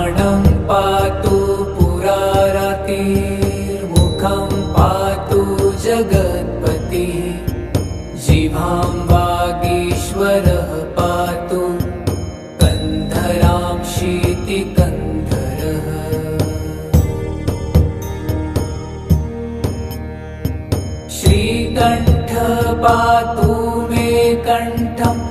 प्राणं पातु पुरारतिर्मुखं पातु जगत्पतिः जिह्वां वागीश्वरः पातु कन्धरां शीतिकन्धरः श्रीकण्ठ पातु मे कण्ठम्